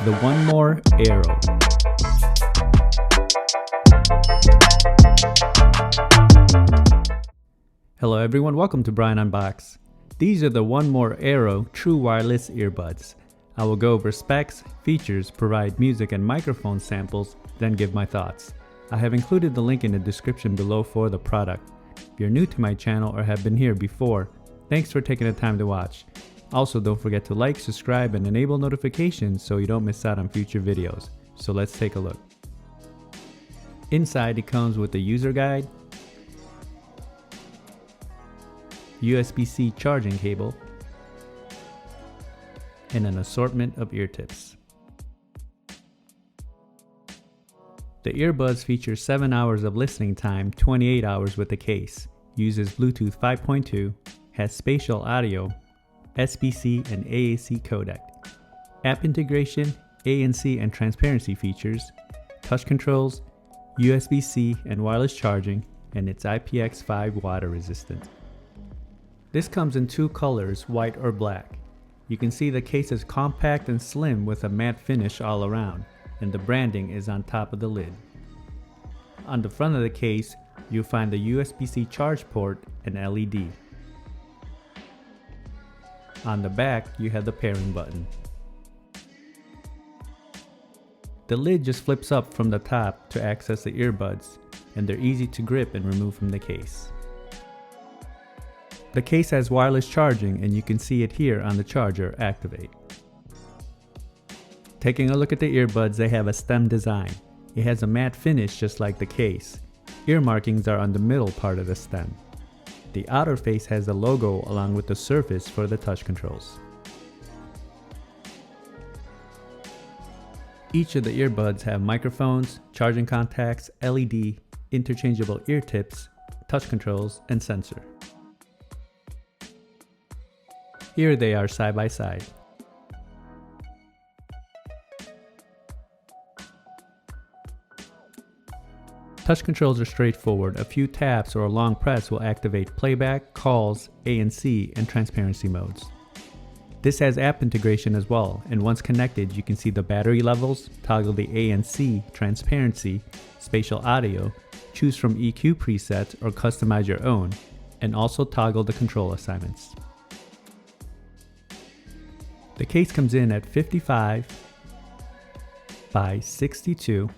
the 1MORE Aero. Hello everyone, welcome to Brian Unboxed. These are the 1MORE Aero true wireless earbuds. I will go over specs, features, provide music and microphone samples, then give my thoughts. I have included the link in the description below for the product. If you're new to my channel or have been here before, thanks for taking the time to watch. Also, don't forget to like, subscribe, and enable notifications so you don't miss out on future videos. So let's take a look. Inside it comes with a user guide, USB-C charging cable, and an assortment of ear tips. The earbuds feature 7 hours of listening time, 28 hours with the case, uses Bluetooth 5.2, has spatial audio, SBC and AAC codec, app integration, ANC and transparency features, touch controls, USB-C and wireless charging, and it's IPX5 water resistant. This comes in two colors, white or black. You can see the case is compact and slim with a matte finish all around, and the branding is on top of the lid. On the front of the case, you'll find the USB-C charge port and LED. On the back, you have the pairing button. The lid just flips up from the top to access the earbuds, and they're easy to grip and remove from the case. The case has wireless charging, and you can see it here on the charger activate. Taking a look at the earbuds, they have a stem design. It has a matte finish just like the case. Ear markings are on the middle part of the stem. The outer face has the logo along with the surface for the touch controls. Each of the earbuds have microphones, charging contacts, LED, interchangeable ear tips, touch controls, and sensor. Here they are side by side. Touch controls are straightforward. A few taps or a long press will activate playback, calls, ANC, and transparency modes. This has app integration as well, and once connected you can see the battery levels, toggle the ANC, transparency, spatial audio, choose from EQ presets or customize your own, and also toggle the control assignments. The case comes in at 55 by 62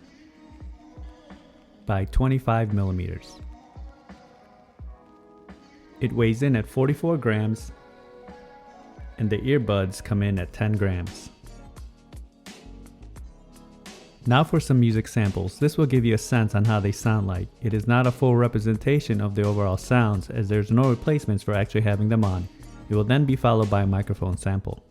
by 25 millimeters. It weighs in at 44 grams and the earbuds come in at 10 grams. Now for some music samples. This will give you a sense on how they sound like. It is not a full representation of the overall sounds as there's no replacements for actually having them on. It will then be followed by a microphone sample.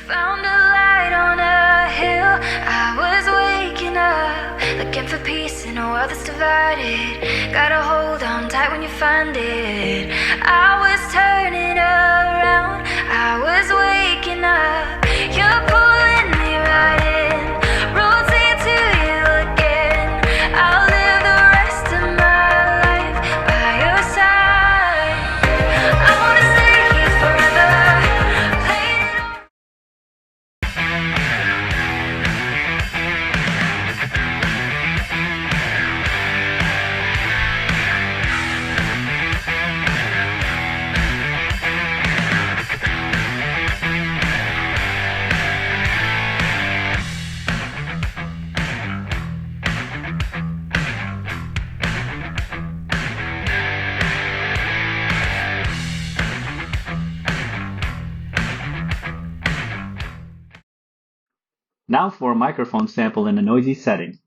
Found a light on a hill, I was waking up, looking for peace in a world that's divided. Gotta hold on tight when you find it. I was turning around, I was waking up. You're pulling me right in, rotate to you again. I'll live the rest of my life by your side. I wanna stay here forever. Now for a microphone sample in a noisy setting.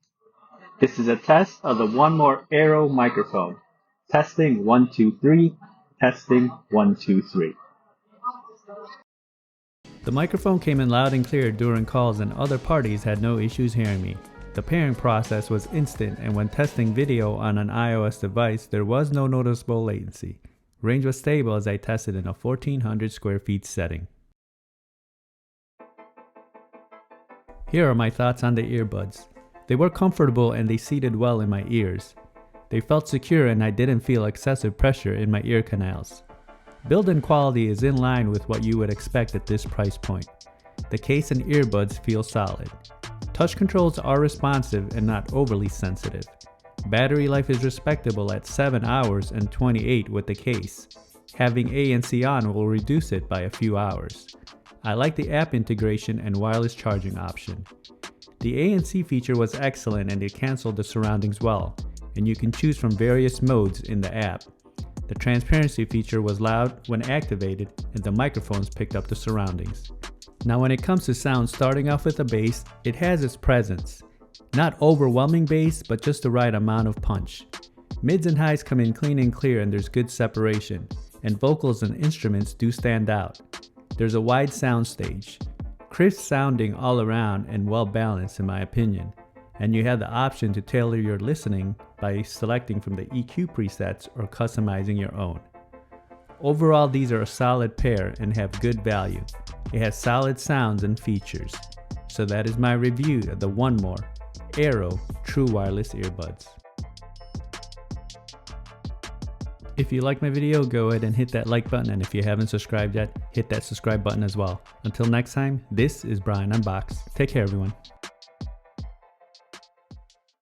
This is a test of the 1MORE Aero microphone. Testing 1 2 3. Testing 1 2 3. The microphone came in loud and clear during calls and other parties had no issues hearing me. The pairing process was instant, and when testing video on an iOS device there was no noticeable latency. Range was stable as I tested in a 1400 square feet setting. Here are my thoughts on the earbuds. They were comfortable and they seated well in my ears. They felt secure and I didn't feel excessive pressure in my ear canals. Build-in quality is in line with what you would expect at this price point. The case and earbuds feel solid. Touch controls are responsive and not overly sensitive. Battery life is respectable at 7 hours and 28 with the case. Having ANC on will reduce it by a few hours. I like the app integration and wireless charging option. The ANC feature was excellent and it canceled the surroundings well, and you can choose from various modes in the app. The transparency feature was loud when activated and the microphones picked up the surroundings. Now when it comes to sound, starting off with the bass, it has its presence. Not overwhelming bass, but just the right amount of punch. Mids and highs come in clean and clear and there's good separation, and vocals and instruments do stand out. There's a wide sound stage. Crisp sounding all around and well balanced in my opinion, and you have the option to tailor your listening by selecting from the EQ presets or customizing your own. Overall, these are a solid pair and have good value. It has solid sounds and features. So that is my review of the 1MORE Aero True Wireless Earbuds. If you like my video, go ahead and hit that like button, and if you haven't subscribed yet, hit that subscribe button as well. Until next time, this is Brian Unboxed. Take care everyone.